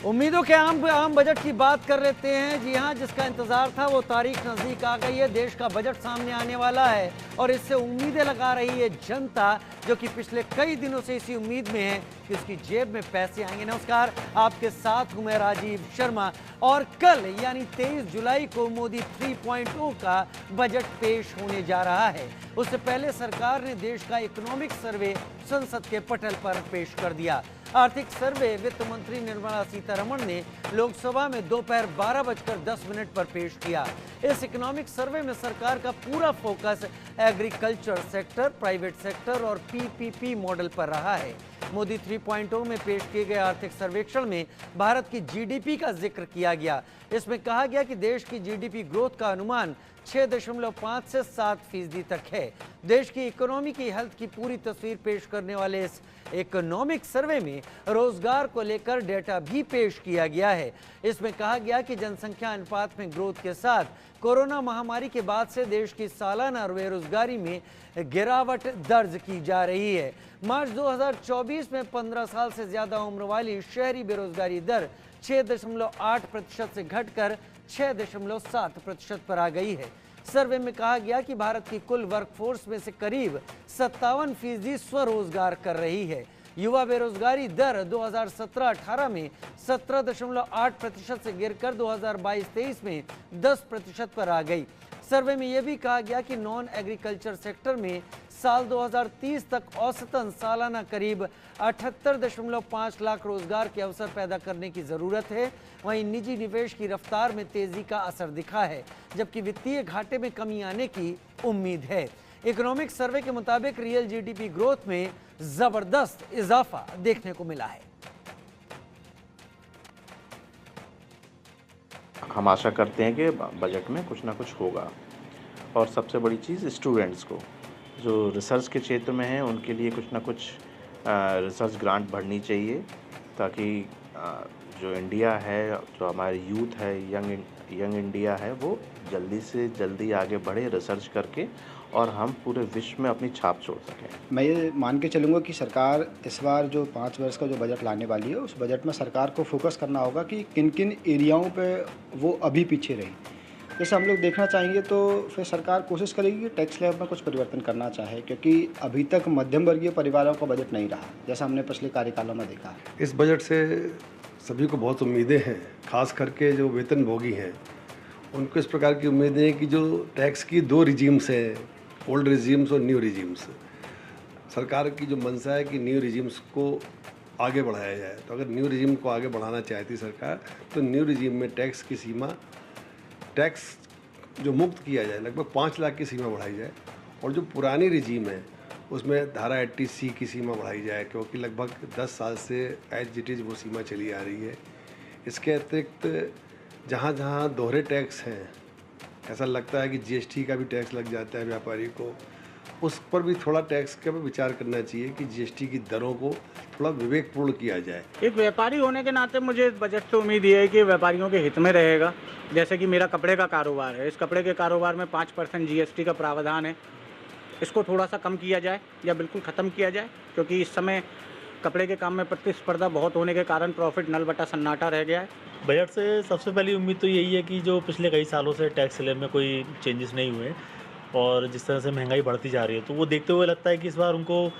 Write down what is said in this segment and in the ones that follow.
उम्मीदों के आम बजट की बात कर लेते हैं। जी हां, जिसका इंतजार था वो तारीख नजदीक आ गई है। देश का बजट सामने आने वाला है और इससे उम्मीदें लगा रही है जनता, जो कि पिछले कई दिनों से इसी उम्मीद में है कि उसकी जेब में पैसे आएंगे। नमस्कार, आपके साथ हूं मैं राजीव शर्मा और कल यानी 23 जुलाई को मोदी 3.0 का बजट पेश होने जा रहा है। उससे पहले सरकार ने देश का इकोनॉमिक सर्वे संसद के पटल पर पेश कर दिया। आर्थिक सर्वे वित्त मंत्री निर्मला सीतारमण ने लोकसभा में दोपहर 12:10 पर पेश किया। इस इकोनॉमिक सर्वे में सरकार का पूरा focus agriculture sector, private sector और पीपीपी मॉडल पर रहा है। मोदी 3.0 में पेश किए गए आर्थिक सर्वेक्षण में भारत की जीडीपी का जिक्र किया गया। इसमें कहा गया कि देश की जीडीपी ग्रोथ का अनुमान 6.5 से 7% तक है। देश की इकोनॉमी की हेल्थ की पूरी तस्वीर पेश करने वाले इस इकोनॉमिक सर्वे में रोजगार को लेकर डेटा भी पेश किया गया है। इसमें कहा गया कि जनसंख्या अनुपात में ग्रोथ के साथ कोरोना महामारी के बाद से देश की सालाना बेरोजगारी में गिरावट दर्ज की जा रही है। मार्च 2024 में 15 साल से ज्यादा उम्र वाली शहरी बेरोजगारी दर 6.8% से घटकर 6.7% पर आ गई है। सर्वे में कहा गया कि भारत की कुल वर्कफोर्स में से करीब 57% स्वरोजगार कर रही है। युवा बेरोजगारी दर 2017-18 में 17.8% से गिरकर 2022-23 में 10% पर आ गई। सर्वे में यह भी कहा गया कि नॉन एग्रीकल्चर सेक्टर में साल 2030 तक औसतन सालाना करीब 78.5 लाख रोजगार के अवसर पैदा करने की जरूरत है। वहीं निजी निवेश की रफ्तार में तेजी का असर दिखा है, जबकि वित्तीय घाटे में कमी आने की उम्मीद है। इकोनॉमिक सर्वे के मुताबिक रियल जीडीपी ग्रोथ में जबरदस्त इजाफा देखने को मिला है। हम आशा करते हैं कि बजट में कुछ ना कुछ होगा और सबसे बड़ी चीज़ स्टूडेंट्स को जो रिसर्च के क्षेत्र में हैं उनके लिए कुछ ना कुछ रिसर्च ग्रांट बढ़नी चाहिए, ताकि जो इंडिया है, जो हमारे यूथ है, यंग इंडिया है, वो जल्दी से जल्दी आगे बढ़े रिसर्च करके और हम पूरे विश्व में अपनी छाप छोड़ सकें। मैं ये मान के चलूँगा कि सरकार इस बार जो 5 वर्ष का जो बजट लाने वाली है, उस बजट में सरकार को फोकस करना होगा कि किन किन एरियाओं पे वो अभी पीछे रही। जैसे हम लोग देखना चाहेंगे तो फिर सरकार कोशिश करेगी कि टैक्स स्लैब में कुछ परिवर्तन करना चाहे, क्योंकि अभी तक मध्यम वर्गीय परिवारों का बजट नहीं रहा, जैसा हमने पिछले कार्यकालों में देखा। इस बजट से सभी को बहुत उम्मीदें हैं, खास करके जो वेतनभोगी हैं उनको इस प्रकार की उम्मीदें हैं कि जो टैक्स की 2 रिजीम्स हैं, ओल्ड रिजीम्स और न्यू रिजीम्स, सरकार की जो मंशा है कि न्यू रिजीम्स को आगे बढ़ाया जाए। तो अगर न्यू रिजीम को आगे बढ़ाना चाहती सरकार तो न्यू रिजीम में टैक्स की सीमा, टैक्स जो मुक्त किया जाए, लगभग 5 लाख की सीमा बढ़ाई जाए। और जो पुरानी रिजीम है उसमें धारा 80C की सीमा बढ़ाई जाए, क्योंकि लगभग 10 साल से एज इट इज़ वो सीमा चली आ रही है। इसके अतिरिक्त जहाँ जहाँ दोहरे टैक्स हैं, ऐसा लगता है कि जीएसटी का भी टैक्स लग जाता है व्यापारी को, उस पर भी थोड़ा टैक्स का भी विचार करना चाहिए कि जीएसटी की दरों को थोड़ा विवेकपूर्ण किया जाए। एक व्यापारी होने के नाते मुझे इस बजट से उम्मीद ये है कि व्यापारियों के हित में रहेगा। जैसे कि मेरा कपड़े का कारोबार है, इस कपड़े के कारोबार में 5% जीएसटी का प्रावधान है। इसको थोड़ा सा कम किया जाए या बिल्कुल ख़त्म किया जाए, क्योंकि इस समय कपड़े के काम में प्रतिस्पर्धा बहुत होने के कारण प्रॉफिट नल बटा सन्नाटा रह गया है। बजट से सबसे पहली उम्मीद तो यही है कि जो पिछले कई सालों से टैक्स स्लैब में कोई चेंजेस नहीं हुए और जिस तरह से महंगाई बढ़ती जा रही है, तो वो देखते हुए लगता है कि इस बार उनको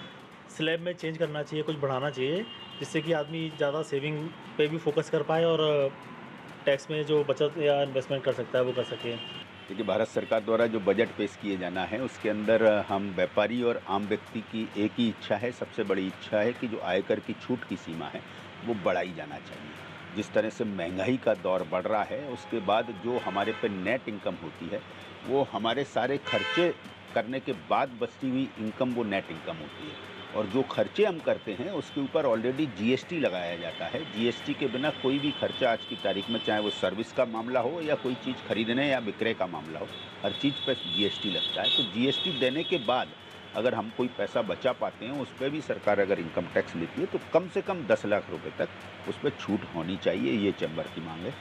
स्लैब में चेंज करना चाहिए, कुछ बढ़ाना चाहिए, जिससे कि आदमी ज़्यादा सेविंग पे भी फोकस कर पाए और टैक्स में जो बचत या इन्वेस्टमेंट कर सकता है वो कर सके। देखिए, भारत सरकार द्वारा जो बजट पेश किए जाना है उसके अंदर हम व्यापारी और आम व्यक्ति की एक ही इच्छा है, सबसे बड़ी इच्छा है कि जो आयकर की छूट की सीमा है वो बढ़ाई जाना चाहिए। जिस तरह से महंगाई का दौर बढ़ रहा है, उसके बाद जो हमारे पे नेट इनकम होती है वो हमारे सारे खर्चे करने के बाद बचती हुई इनकम वो नेट इनकम होती है, और जो खर्चे हम करते हैं उसके ऊपर ऑलरेडी जीएसटी लगाया जाता है। जीएसटी के बिना कोई भी खर्चा आज की तारीख में, चाहे वो सर्विस का मामला हो या कोई चीज़ खरीदने या विक्रय का मामला हो, हर चीज़ पर जीएसटी लगता है। तो जीएसटी देने के बाद अगर हम कोई पैसा बचा पाते हैं, उस पर भी सरकार अगर इनकम टैक्स लेती है तो कम से कम 10 लाख रुपए तक उस पर छूट होनी चाहिए, ये चैम्बर की मांग है।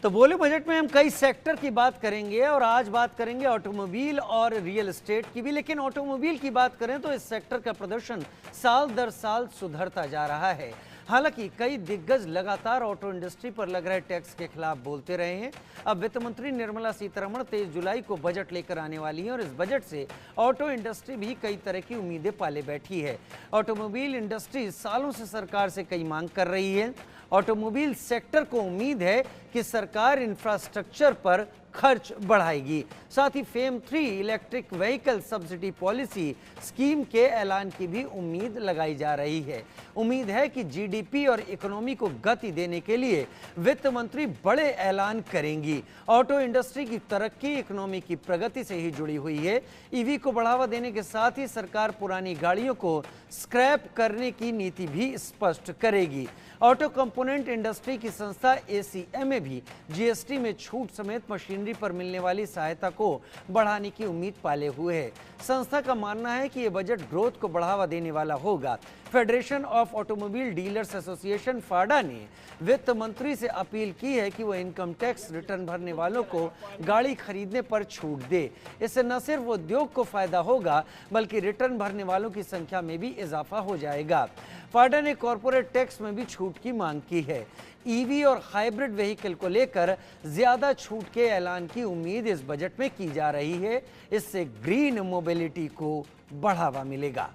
तो बोले बजट में हम कई सेक्टर की बात करेंगे और आज बात करेंगे ऑटोमोबाइल और रियल एस्टेट की भी। लेकिन ऑटोमोबाइल की बात करें तो इस सेक्टर का प्रदर्शन साल दर साल सुधरता जा रहा है। हालांकि कई दिग्गज लगातार ऑटो इंडस्ट्री पर लग रहे टैक्स के खिलाफ बोलते रहे हैं। अब वित्त मंत्री निर्मला सीतारमण 23 जुलाई को बजट लेकर आने वाली हैं और इस बजट से ऑटो इंडस्ट्री भी कई तरह की उम्मीदें पाले बैठी है। ऑटोमोबाइल इंडस्ट्री सालों से सरकार से कई मांग कर रही है। ऑटोमोबाइल सेक्टर को उम्मीद है कि सरकार इंफ्रास्ट्रक्चर पर खर्च बढ़ाएगी। साथ ही FAME 3 electric vehicle subsidy policy scheme के ऐलान की भी उम्मीद लगाई जा रही है। उम्मीद है कि जीडीपी और इकोनॉमी को गति देने के लिए वित्त मंत्री बड़े ऐलान करेंगी। ऑटो इंडस्ट्री की तरक्की इकोनॉमी की प्रगति से ही जुड़ी हुई है। ईवी को बढ़ावा देने के साथ ही सरकार पुरानी गाड़ियों को स्क्रैप करने की नीति भी स्पष्ट करेगी। ऑटो कंपोनेंट इंडस्ट्री की संस्था एसीएमए भी जीएसटी में छूट समेत मशीनरी पर मिलने वाली सहायता को बढ़ाने की उम्मीद पाले हुए है। संस्था का मानना है कि यह बजट ग्रोथ को बढ़ावा देने वाला होगा। Federation of automobile dealers association FADA ने वित्त मंत्री से अपील की है कि वह इनकम टैक्स रिटर्न भरने वालों को गाड़ी खरीदने पर छूट दे। इससे न सिर्फ उद्योग को फायदा होगा बल्कि रिटर्न भरने वालों की संख्या में भी इजाफा हो जाएगा। फाडा ने कॉरपोरेट टैक्स में भी छूट की मांग की है। ईवी और हाइब्रिड व्हीकल को लेकर ज्यादा छूट के ऐलान की उम्मीद इस बजट में की जा रही है। इससे ग्रीन मोबिलिटी को बढ़ावा मिलेगा।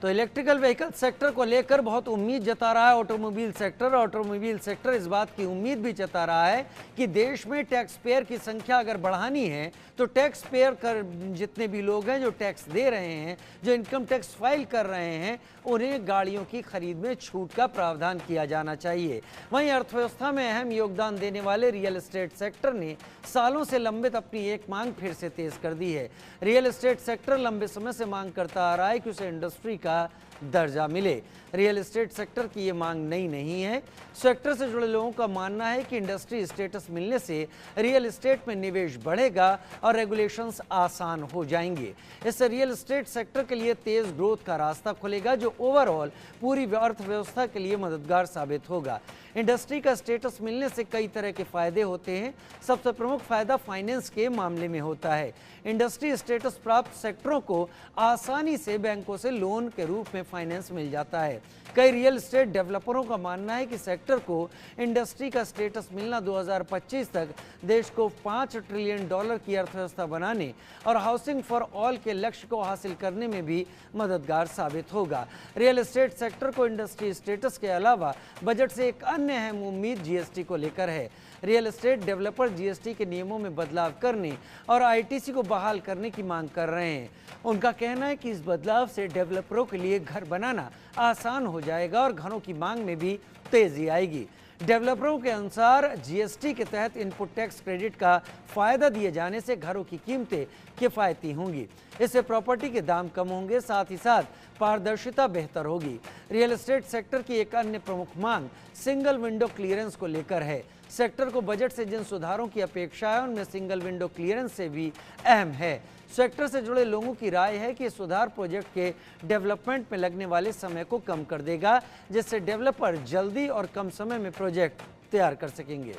तो इलेक्ट्रिकल व्हीकल सेक्टर को लेकर बहुत उम्मीद जता रहा है ऑटोमोबाइल सेक्टर। ऑटोमोबाइल सेक्टर इस बात की उम्मीद भी जता रहा है कि देश में टैक्स पेयर की संख्या अगर बढ़ानी है तो टैक्स पेयर कर जितने भी लोग हैं जो टैक्स दे रहे हैं, जो इनकम टैक्स फाइल कर रहे हैं, उन्हें गाड़ियों की खरीद में छूट का प्रावधान किया जाना चाहिए। वहीं अर्थव्यवस्था में अहम योगदान देने वाले रियल एस्टेट सेक्टर ने सालों से लंबित अपनी एक मांग फिर से तेज कर दी है। रियल एस्टेट सेक्टर लंबे समय से मांग करता आ रहा है कि उसे इंडस्ट्री का दर्जा मिले। रियल एस्टेट सेक्टर की ये मांग नई नहीं है। सेक्टर से जुड़े लोगों का मानना है कि इंडस्ट्री स्टेटस मिलने से रियल एस्टेट में निवेश बढ़ेगा और रेगुलेशंस आसान हो जाएंगे। इससे रियल एस्टेट सेक्टर के लिए तेज ग्रोथ का रास्ता खुलेगा जो ओवरऑल पूरी अर्थव्यवस्था के लिए मददगार साबित होगा। इंडस्ट्री का स्टेटस मिलने से कई तरह के फायदे होते हैं। सबसे प्रमुख फायदा फाइनेंस के मामले में होता है। इंडस्ट्री स्टेटस प्राप्त सेक्टरों को आसानी से बैंकों से लोन के रूप में फाइनेंस मिल जाता है। कई रियल एस्टेट डेवलपरों का मानना है कि सेक्टर को इंडस्ट्री का स्टेटस मिलना 2025 तक देश को $5 ट्रिलियन की अर्थव्यवस्था बनाने और हाउसिंग फॉर ऑल के लक्ष्य को हासिल करने में भी मददगार साबित होगा। रियल एस्टेट सेक्टर को इंडस्ट्री स्टेटस के अलावा बजट से एक अन्य अहम उम्मीद जीएसटी को लेकर है। रियल एस्टेट डेवलपर जीएसटी के नियमों में बदलाव करने और आईटीसी को बहाल करने की मांग कर रहे हैं। उनका कहना है कि इस बदलाव से डेवलपरों के लिए घर बनाना आसान हो जाएगा और घरों की मांग में भी तेजी आएगी। डेवलपरों के अनुसार जीएसटी के तहत इनपुट टैक्स क्रेडिट का फायदा दिए जाने से घरों की कीमतें किफायती होंगी। इससे प्रॉपर्टी के दाम कम होंगे, साथ ही साथ पारदर्शिता बेहतर होगी। रियल एस्टेट सेक्टर की एक अन्य प्रमुख मांग सिंगल विंडो क्लियरेंस को लेकर है। सेक्टर को बजट से जिन सुधारों की अपेक्षा है उनमें सिंगल विंडो क्लियरेंस से भी अहम है। सेक्टर से जुड़े लोगों की राय है कि सुधार प्रोजेक्ट के डेवलपमेंट में लगने वाले समय को कम कर देगा, जिससे डेवलपर जल्दी और कम समय में प्रोजेक्ट तैयार कर सकेंगे।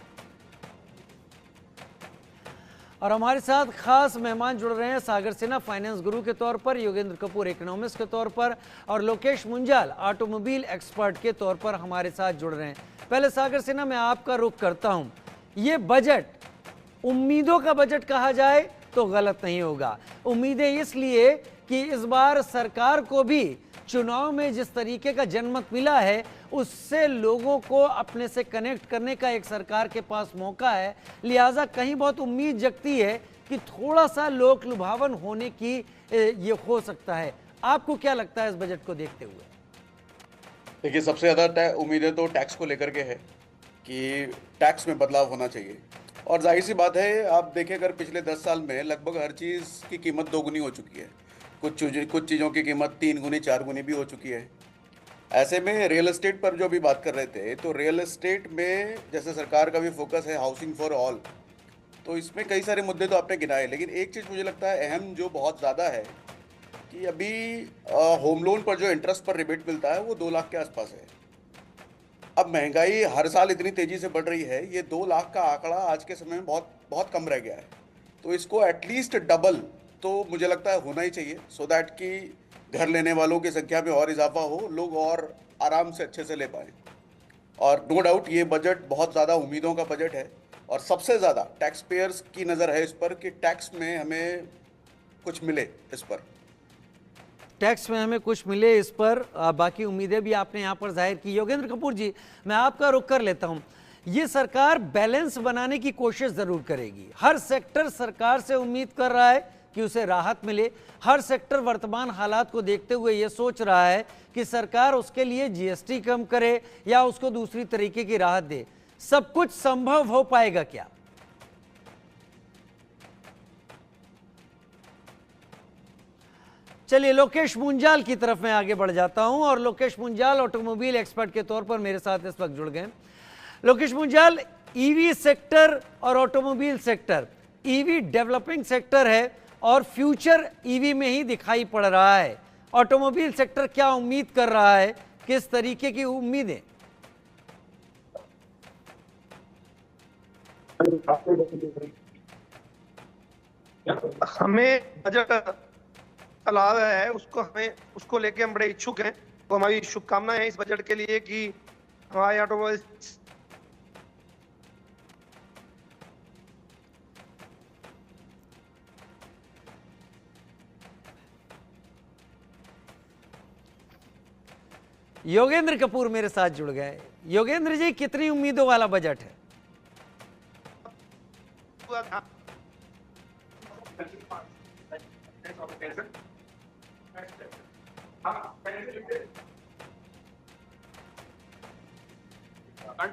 और हमारे साथ खास मेहमान जुड़ रहे हैं सागर सिन्हा फाइनेंस गुरु के तौर पर, योगेंद्र कपूर इकोनॉमिस्ट के तौर पर और लोकेश मुंजाल ऑटोमोबाइल एक्सपर्ट के तौर पर हमारे साथ जुड़ रहे हैं। पहले सागर सिन्हा मैं आपका रुख करता हूं। ये बजट उम्मीदों का बजट कहा जाए तो गलत नहीं होगा। उम्मीदें इसलिए कि इस बार सरकार को भी चुनाव में जिस तरीके का जनमत मिला है उससे लोगों को अपने से कनेक्ट करने का एक सरकार के पास मौका है। लिहाजा कहीं बहुत उम्मीद जगती है कि थोड़ा सा लोक लुभावन होने की ये हो सकता है। आपको क्या लगता है इस बजट को देखते हुए? देखिए, सबसे ज़्यादा उम्मीदें तो टैक्स को लेकर के है कि टैक्स में बदलाव होना चाहिए। और जाहिर सी बात है, आप देखें अगर पिछले 10 साल में लगभग हर चीज़ की कीमत 2 गुनी हो चुकी है। कुछ चीज़ों की कीमत 3 गुनी 4 गुनी भी हो चुकी है। ऐसे में रियल एस्टेट पर जो अभी बात कर रहे थे, तो रियल एस्टेट में जैसे सरकार का भी फोकस है हाउसिंग फॉर ऑल, तो इसमें कई सारे मुद्दे तो आपने गिनाए, लेकिन एक चीज़ मुझे लगता है अहम जो बहुत ज़्यादा है कि अभी होम लोन पर जो इंटरेस्ट पर रिबेट मिलता है वो 2 लाख के आसपास है। अब महंगाई हर साल इतनी तेज़ी से बढ़ रही है, ये 2 लाख का आंकड़ा आज के समय में बहुत बहुत कम रह गया है। तो इसको एटलीस्ट डबल तो मुझे लगता है होना ही चाहिए, सो दैट कि घर लेने वालों की संख्या में और इजाफा हो, लोग और आराम से अच्छे से ले पाएँ। और नो डाउट ये बजट बहुत ज़्यादा उम्मीदों का बजट है, और सबसे ज़्यादा टैक्स पेयर्स की नज़र है इस पर कि टैक्स में हमें कुछ मिले इस पर। टैक्स में हमें कुछ मिले इस पर बाकी उम्मीदें भी आपने यहाँ पर जाहिर की। योगेंद्र कपूर जी, मैं आपका रुख कर लेता हूँ। ये सरकार बैलेंस बनाने की कोशिश ज़रूर करेगी। हर सेक्टर सरकार से उम्मीद कर रहा है कि उसे राहत मिले। हर सेक्टर वर्तमान हालात को देखते हुए ये सोच रहा है कि सरकार उसके लिए जीएसटी कम करे या उसको दूसरी तरीके की राहत दे। सब कुछ संभव हो पाएगा क्या? चलिए लोकेश मुंजाल की तरफ मैं आगे बढ़ जाता हूं, और लोकेश मुंजाल ऑटोमोबाइल एक्सपर्ट के तौर पर मेरे साथ इस वक्त जुड़ गए। लोकेश मुंजाल, ईवी सेक्टर और automobile sector, EV developing sector है और फ्यूचर ईवी में ही दिखाई पड़ रहा है। ऑटोमोबाइल सेक्टर क्या उम्मीद कर रहा है, किस तरीके की उम्मीदें? हमें बजट लाभ है उसको लेके हम बड़े इच्छुक हैं। तो हमारी शुभकामनाएं हैं इस बजट के लिए कि हमारे ऑटोमोबाइल योगेंद्र कपूर मेरे साथ जुड़ गए। योगेंद्र जी, कितनी उम्मीदों वाला बजट है?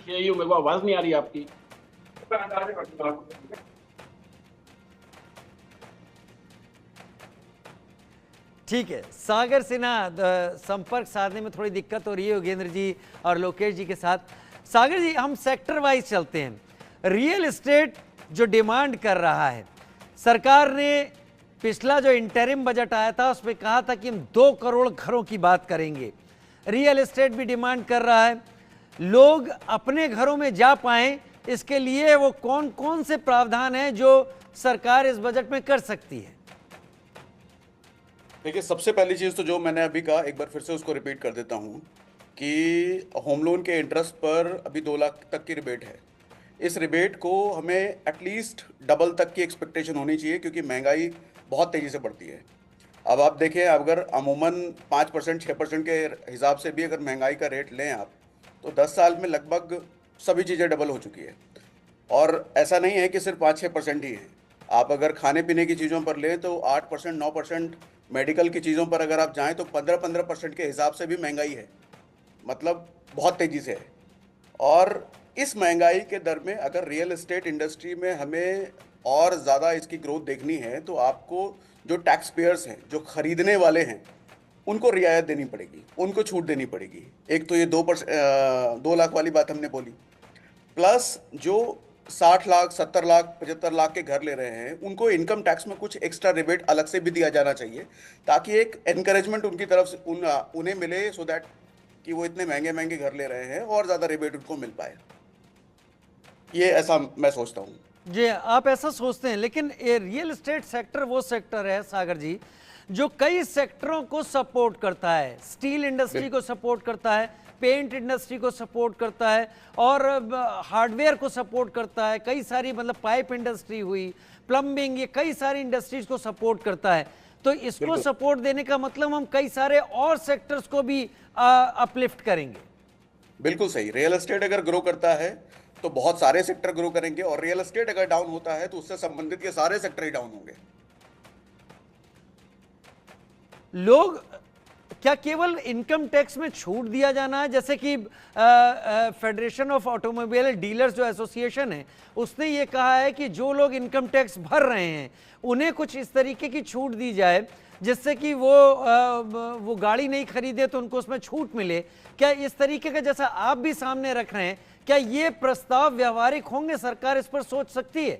मेरे को आवाज नहीं आ रही आपकी। ठीक है, सागर सिन्हा, संपर्क साधने में थोड़ी दिक्कत हो रही है योगेंद्र जी और लोकेश जी के साथ। सागर जी, हम सेक्टर वाइज चलते हैं। रियल एस्टेट जो डिमांड कर रहा है, सरकार ने पिछला जो इंटरिम बजट आया था उसमें कहा था कि हम 2 करोड़ घरों की बात करेंगे। रियल एस्टेट भी डिमांड कर रहा है, लोग अपने घरों में जा पाएं, इसके लिए वो कौन कौन से प्रावधान हैं जो सरकार इस बजट में कर सकती है? देखिए, सबसे पहली चीज़ तो जो मैंने अभी कहा, एक बार फिर से उसको रिपीट कर देता हूँ कि होम लोन के इंटरेस्ट पर अभी 2 लाख तक की रिबेट है। इस रिबेट को हमें एटलीस्ट डबल तक की एक्सपेक्टेशन होनी चाहिए, क्योंकि महंगाई बहुत तेज़ी से बढ़ती है। अब आप देखें, अगर अमूमन 5% 6% के हिसाब से भी अगर महंगाई का रेट लें आप, तो 10 साल में लगभग सभी चीज़ें डबल हो चुकी है। और ऐसा नहीं है कि सिर्फ 5-6% ही है। आप अगर खाने पीने की चीज़ों पर लें तो 8% 9%, मेडिकल की चीज़ों पर अगर आप जाएं तो 15-15% के हिसाब से भी महंगाई है, मतलब बहुत तेज़ी से है। और इस महंगाई के दर में अगर रियल एस्टेट इंडस्ट्री में हमें और ज़्यादा इसकी ग्रोथ देखनी है, तो आपको जो टैक्स पेयर्स हैं, जो ख़रीदने वाले हैं, उनको रियायत देनी पड़ेगी, उनको छूट देनी पड़ेगी। एक तो ये 2 लाख वाली बात हमने बोली, प्लस जो 60 लाख 70 लाख 75 लाख के घर ले रहे हैं, उनको इनकम टैक्स में कुछ एक्स्ट्रा रिबेट अलग से भी दिया जाना चाहिए, ताकि एक एनकरेजमेंट उनकी तरफ से उन्हें मिले, सो दैट कि वो इतने महंगे महंगे घर ले रहे हैं और ज़्यादा रिबेट उनको मिल पाए। ये ऐसा मैं सोचता हूँ। जी, आप ऐसा सोचते हैं, लेकिन ये रियल एस्टेट सेक्टर वो सेक्टर है सागर जी जो कई सेक्टरों को सपोर्ट करता है। स्टील इंडस्ट्री को सपोर्ट करता है, पेंट इंडस्ट्री को सपोर्ट करता है और हार्डवेयर को सपोर्ट करता है। कई सारी, मतलब पाइप इंडस्ट्री हुई, प्लम्बिंग, ये कई सारी इंडस्ट्रीज को सपोर्ट करता है। तो इसको सपोर्ट देने का मतलब हम कई सारे और सेक्टर्स को भी अपलिफ्ट करेंगे। बिल्कुल सही। रियल एस्टेट अगर ग्रो करता है तो बहुत सारे सेक्टर ग्रो करेंगे, और रियल एस्टेट अगर डाउन होता है तो उससे संबंधित ये सारे सेक्टर ही डाउन होंगे। लोग क्या केवल इनकम टैक्स में छूट दिया जाना है? जैसे कि फेडरेशन ऑफ ऑटोमोबाइल डीलर्स जो एसोसिएशन है, उसने ये कहा है कि जो लोग इनकम टैक्स भर रहे हैं उन्हें कुछ इस तरीके की छूट दी जाए जिससे कि वो गाड़ी नहीं खरीदे तो उनको उसमें छूट मिले। क्या इस तरीके का, जैसा आप भी सामने रख रहे हैं, क्या ये प्रस्ताव व्यवहारिक होंगे? सरकार इस पर सोच सकती है?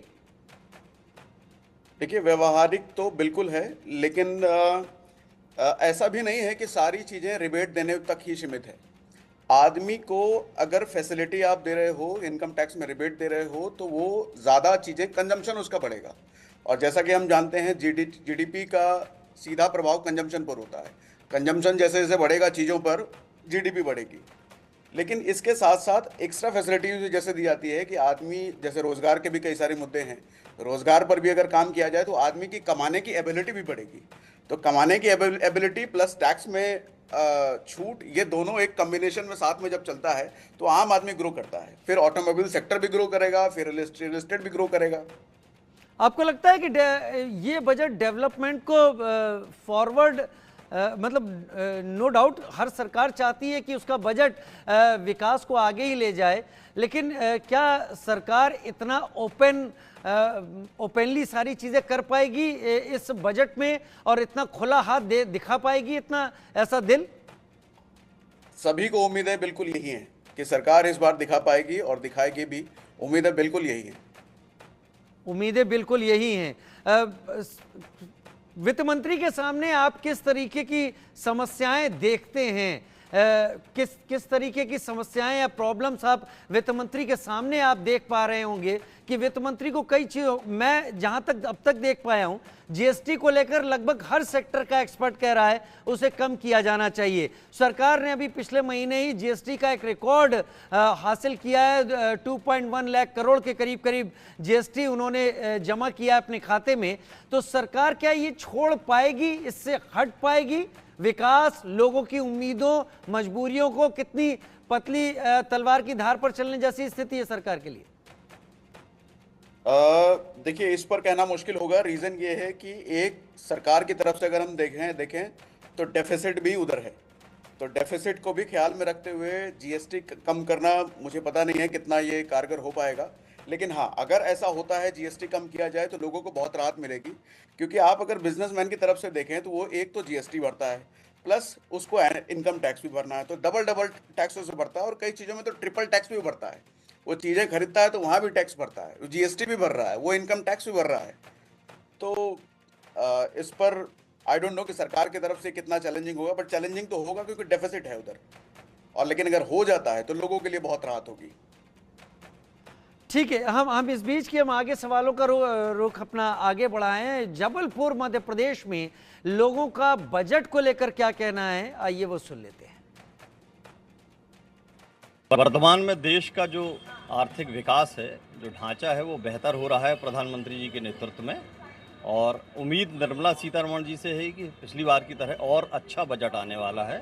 देखिए, व्यवहारिक तो बिल्कुल है, लेकिन ऐसा भी नहीं है कि सारी चीज़ें रिबेट देने तक ही सीमित है। आदमी को अगर फैसिलिटी आप दे रहे हो, इनकम टैक्स में रिबेट दे रहे हो, तो वो ज़्यादा चीज़ें कंजम्पशन उसका बढ़ेगा। और जैसा कि हम जानते हैं जीडीपी का सीधा प्रभाव कंजम्पशन पर होता है। कंजम्पशन जैसे जैसे बढ़ेगा चीज़ों पर, जीडीपी बढ़ेगी। लेकिन इसके साथ साथ एक्स्ट्रा फैसिलिटीज जैसे दी जाती है कि आदमी, जैसे रोज़गार के भी कई सारे मुद्दे हैं, रोज़गार पर भी अगर काम किया जाए तो आदमी की कमाने की एबिलिटी भी बढ़ेगी। तो कमाने की एबिलिटी प्लस टैक्स में छूट, ये दोनों एक कम्बिनेशन में साथ में जब चलता है तो आम आदमी ग्रो करता है। फिर ऑटोमोबाइल सेक्टर भी ग्रो करेगा, फिर रियल एस्टेट भी ग्रो करेगा। आपको लगता है कि ये बजट डेवलपमेंट को फॉरवर्ड मतलब नो डाउट हर सरकार चाहती है कि उसका बजट विकास को आगे ही ले जाए, लेकिन क्या सरकार इतना ओपनली सारी चीज़ें कर पाएगी इस बजट में, और इतना खुला हाथ दिखा पाएगी, इतना ऐसा दिल? सभी को उम्मीदें बिल्कुल यही हैं कि सरकार इस बार दिखा पाएगी और दिखाएगी भी। उम्मीदें बिल्कुल यही हैं। उम्मीदें बिल्कुल यही हैं। वित्त मंत्री के सामने आप किस तरीके की समस्याएं देखते हैं? किस तरीके की समस्याएं या प्रॉब्लम्स आप वित्त मंत्री के सामने आप देख पा रहे होंगे कि वित्त मंत्री को कई चीज़ों, मैं जहां तक अब तक देख पाया हूं, जीएसटी को लेकर लगभग हर सेक्टर का एक्सपर्ट कह रहा है उसे कम किया जाना चाहिए। सरकार ने अभी पिछले महीने ही जीएसटी का एक रिकॉर्ड हासिल किया है। 2.1 लाख करोड़ के करीब जीएसटी उन्होंने जमा किया अपने खाते में। तो सरकार क्या ये छोड़ पाएगी, इससे हट पाएगी? विकास, लोगों की उम्मीदों, मजबूरियों को कितनी पतली तलवार की धार पर चलने जैसी स्थिति है सरकार के लिए? देखिए, इस पर कहना मुश्किल होगा। रीज़न ये है कि एक सरकार की तरफ से अगर हम देखें तो डेफिसिट भी उधर है। तो डेफिसिट को भी ख्याल में रखते हुए जीएसटी कम करना मुझे पता नहीं है कितना ये कारगर हो पाएगा। लेकिन हाँ, अगर ऐसा होता है, जीएसटी कम किया जाए तो लोगों को बहुत राहत मिलेगी। क्योंकि आप अगर बिजनेसमैन की तरफ से देखें तो वो एक तो जीएसटी भरता है, प्लस उसको इनकम टैक्स भी भरना है, तो डबल टैक्स से भरता है। और कई चीज़ों में तो ट्रिपल टैक्स भी भरता है। वो चीज़ें खरीदता है तो वहाँ भी टैक्स भरता है, वो जीएसटी भी भर रहा है, वो इनकम टैक्स भी भर रहा है। तो इस पर आई डोंट नो कि सरकार की तरफ से कितना चैलेंजिंग होगा, बट चैलेंजिंग तो होगा क्योंकि डेफिसिट है उधर। और लेकिन अगर हो जाता है तो लोगों के लिए बहुत राहत होगी। ठीक है, हम इस बीच की हम आगे सवालों का रुख अपना आगे बढ़ाएं। जबलपुर मध्य प्रदेश में लोगों का बजट को लेकर क्या कहना है, आइए वो सुन लेते हैं। वर्तमान में देश का जो आर्थिक विकास है, जो ढांचा है, वो बेहतर हो रहा है प्रधानमंत्री जी के नेतृत्व में। और उम्मीद निर्मला सीतारमण जी से है कि पिछली बार की तरह और अच्छा बजट आने वाला है।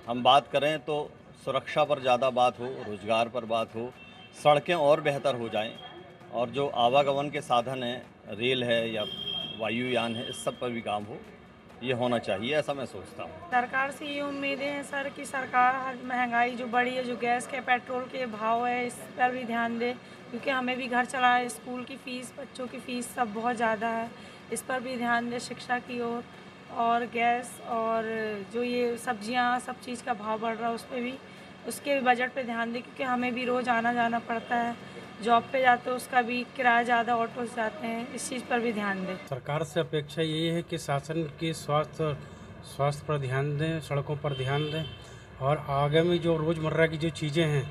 हम बात करें तो सुरक्षा पर ज़्यादा बात हो, रोजगार पर बात हो, सड़कें और बेहतर हो जाएं, और जो आवागमन के साधन हैं, रेल है या वायुयान है, इस सब पर भी काम हो, ये होना चाहिए, ऐसा मैं सोचता हूँ। सरकार से ये उम्मीदें हैं सर कि सरकार हर महंगाई जो बढ़ी है, जो गैस के पेट्रोल के भाव है, इस पर भी ध्यान दे। क्योंकि हमें भी घर चला है, स्कूल की फ़ीस, बच्चों की फ़ीस सब बहुत ज़्यादा है, इस पर भी ध्यान दे। शिक्षा की ओर और गैस और जो ये सब्जियां, सब चीज़ का भाव बढ़ रहा है, उस पर भी, उसके भी बजट पे ध्यान दे। क्योंकि हमें भी रोज़ आना जाना पड़ता है, जॉब पे जाते हो उसका भी किराया ज़्यादा, ऑटो से जाते हैं, इस चीज़ पर भी ध्यान दें। सरकार से अपेक्षा यही है कि शासन की स्वास्थ्य पर ध्यान दें, सड़कों पर ध्यान दें, और आगे में जो रोज़मर्रा की जो चीज़ें हैं,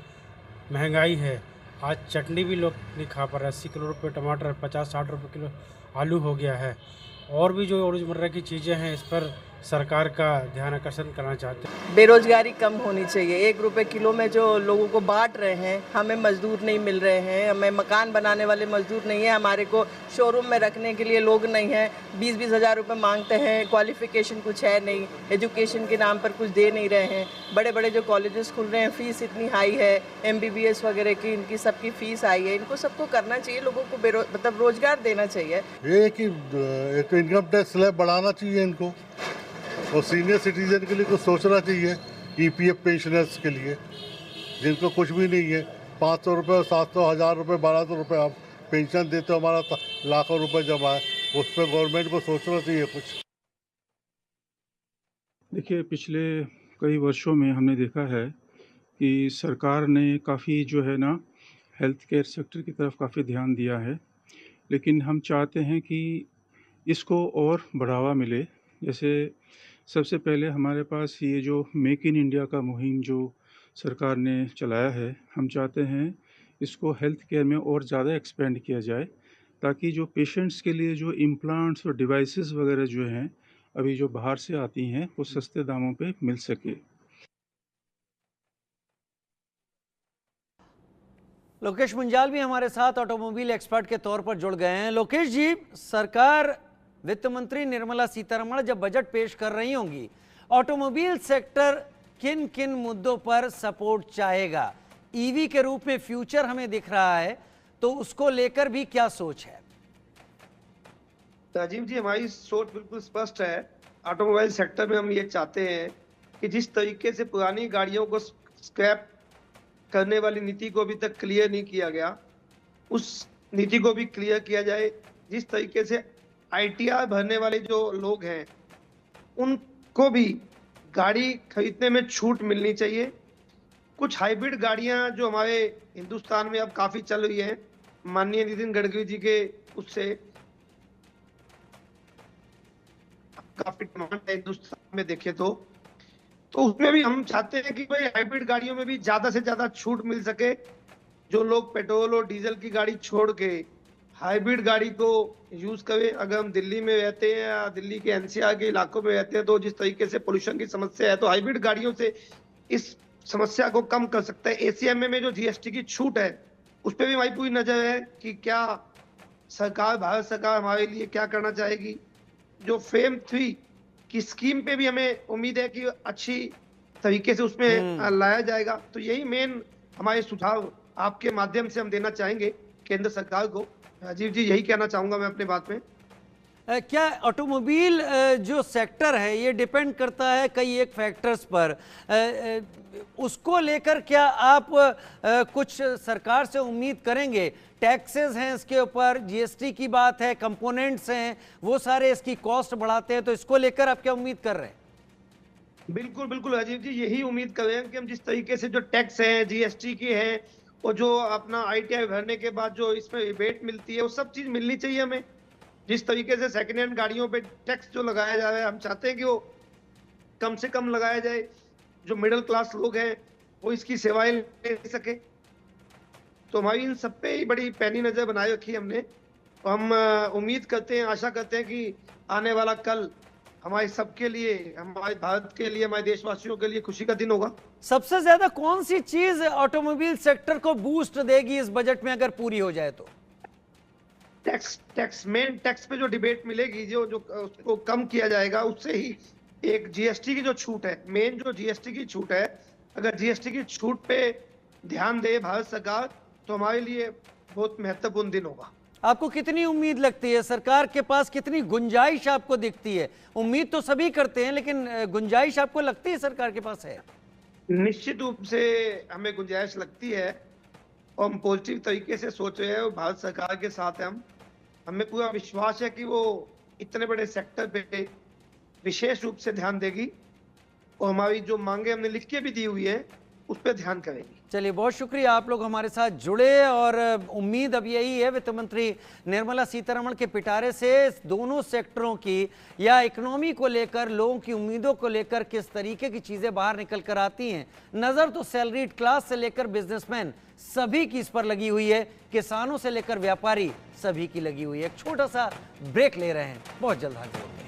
महंगाई है, आज चटनी भी लोग नहीं खा पा रहे। 80 किलो रुपये टमाटर, 50-60 रुपये किलो आलू हो गया है। और भी जो रोज़मर्रा की चीज़ें हैं, इस पर सरकार का ध्यान आकर्षण करना चाहते हैं। बेरोजगारी कम होनी चाहिए। 1 रुपये किलो में जो लोगों को बांट रहे हैं, हमें मजदूर नहीं मिल रहे हैं, हमें मकान बनाने वाले मजदूर नहीं है, हमारे को शोरूम में रखने के लिए लोग नहीं हैं। 20-20 हज़ार रुपये मांगते हैं, क्वालिफिकेशन कुछ है नहीं, एजुकेशन के नाम पर कुछ दे नहीं रहे हैं। बड़े बड़े जो कॉलेजेस खुल रहे हैं, फ़ीस इतनी हाई है, MBBS वगैरह की, इनकी सबकी फ़ीस हाई है। इनको सबको करना चाहिए, लोगों को मतलब रोज़गार देना चाहिए। ये कि एक इनकम टैक्स स्लैब बढ़ाना चाहिए इनको, और सीनियर सिटीजन के लिए कुछ सोचना चाहिए। EPF पेंशनर्स के लिए जिनको कुछ भी नहीं है, 500 रुपये, 700, 1000 रुपये, 1200 रुपये आप पेंशन देते हो, हमारा लाखों रुपए जमा है, उस पर गवर्नमेंट को सोचना चाहिए कुछ। देखिए, पिछले कई वर्षों में हमने देखा है कि सरकार ने काफ़ी जो है ना हेल्थ केयर सेक्टर की तरफ काफ़ी ध्यान दिया है, लेकिन हम चाहते हैं कि इसको और बढ़ावा मिले। जैसे सबसे पहले हमारे पास ये जो मेक इन इंडिया का मुहिम जो सरकार ने चलाया है, हम चाहते हैं इसको हेल्थ केयर में और ज़्यादा एक्सपेंड किया जाए, ताकि जो पेशेंट्स के लिए जो इम्प्लांट्स और डिवाइसेस वगैरह जो हैं अभी जो बाहर से आती हैं वो सस्ते दामों पे मिल सके। लोकेश मुंजाल भी हमारे साथ ऑटोमोबाइल एक्सपर्ट के तौर पर जुड़ गए हैं। लोकेश जी, सरकार वित्त मंत्री निर्मला सीतारमण जब बजट पेश कर रही होंगी, ऑटोमोबाइल सेक्टर किन किन मुद्दों पर सपोर्ट चाहेगा? ईवी के रूप में फ्यूचर हमें दिख रहा है, तो उसको लेकर भी क्या सोच है? राजीव जी, हमारी सोच बिल्कुल स्पष्ट है। ऑटोमोबाइल सेक्टर में हम ये चाहते हैं कि जिस तरीके से पुरानी गाड़ियों को स्क्रैप करने वाली नीति को अभी तक क्लियर नहीं किया गया, उस नीति को भी क्लियर किया जाए। जिस तरीके से ITR भरने वाले जो लोग हैं उनको भी गाड़ी खरीदने में छूट मिलनी चाहिए। कुछ हाइब्रिड गाड़ियां जो हमारे हिंदुस्तान में अब काफ़ी चल रही हैं, माननीय नितिन गडकरी जी के उससे काफ़ी डिमांड है हिंदुस्तान में देखे तो उसमें भी हम चाहते हैं कि भाई हाइब्रिड गाड़ियों में भी ज़्यादा से ज़्यादा छूट मिल सके। जो लोग पेट्रोल और डीजल की गाड़ी छोड़ के हाइब्रिड गाड़ी को यूज़ करें। अगर हम दिल्ली में रहते हैं या दिल्ली के NCR के इलाकों में रहते हैं, तो जिस तरीके से पोल्यूशन की समस्या है, तो हाइब्रिड गाड़ियों से इस समस्या को कम कर सकता है। ACMA में जो GST की छूट है, उस पर भी हमारी पूरी नज़र है कि क्या सरकार, भारत सरकार हमारे लिए क्या करना चाहेगी। जो FAME 3 की स्कीम पे भी हमें उम्मीद है कि अच्छी तरीके से उसमें लाया जाएगा। तो यही मेन हमारे सुझाव आपके माध्यम से हम देना चाहेंगे केंद्र सरकार को। राजीव जी, यही कहना चाहूँगा मैं अपने बात में। क्या ऑटोमोबाइल जो सेक्टर है ये डिपेंड करता है कई एक फैक्टर्स पर, उसको लेकर क्या आप कुछ सरकार से उम्मीद करेंगे? टैक्सेस हैं इसके ऊपर, GST की बात है, कंपोनेंट्स हैं, वो सारे इसकी कॉस्ट बढ़ाते हैं, तो इसको लेकर आप क्या उम्मीद कर रहे हैं? बिल्कुल बिल्कुल राजीव जी, यही उम्मीद कर रहे हैं कि हम जिस तरीके से जो टैक्स है GST की है और जो अपना ITR भरने के बाद जो इसमें रिबेट मिलती है, वो सब चीज़ मिलनी चाहिए हमें। जिस तरीके से सेकेंड हैंड गाड़ियों पे टैक्स जो लगाया जा रहा है, हम चाहते हैं कि वो कम से कम लगाया जाए। जो मिडिल क्लास लोग हैं वो इसकी सेवाएं ले सके। तो हमारी इन सब पे ही बड़ी पैनी नज़र बनाए रखी हमने। हम उम्मीद करते हैं, आशा करते हैं कि आने वाला कल हमारे सबके लिए, हमारे भारत के लिए, हमारे देशवासियों के लिए खुशी का दिन होगा। सबसे ज्यादा कौन सी चीज ऑटोमोबाइल सेक्टर को बूस्ट देगी इस बजट में अगर पूरी हो जाए तो? मेन टैक्स पे जो डिबेट मिलेगी, जो उसको कम किया जाएगा, उससे ही एक GST की जो छूट है, मेन जो GST की छूट है, अगर GST की छूट पे ध्यान दे भारत सरकार, तो हमारे लिए बहुत महत्वपूर्ण दिन होगा। आपको कितनी उम्मीद लगती है? सरकार के पास कितनी गुंजाइश आपको दिखती है? उम्मीद तो सभी करते हैं, लेकिन गुंजाइश आपको लगती है सरकार के पास है? निश्चित रूप से हमें गुंजाइश लगती है और हम पॉजिटिव तरीके से सोच रहे हैं। भारत सरकार के साथ हैं हमें पूरा विश्वास है कि वो इतने बड़े सेक्टर पे विशेष रूप से ध्यान देगी और हमारी जो मांगे हमने लिख के भी दी हुई है उस पर ध्यान करेगी। चलिए, बहुत शुक्रिया, आप लोग हमारे साथ जुड़े। और उम्मीद अब यही है वित्त मंत्री निर्मला सीतारमण के पिटारे से दोनों सेक्टरों की या इकोनॉमी को लेकर, लोगों की उम्मीदों को लेकर किस तरीके की चीज़ें बाहर निकल कर आती हैं। नज़र तो सैलरीड क्लास से लेकर बिजनेसमैन सभी की इस पर लगी हुई है, किसानों से लेकर व्यापारी सभी की लगी हुई है। एक छोटा सा ब्रेक ले रहे हैं, बहुत जल्द हाजिर होंगे।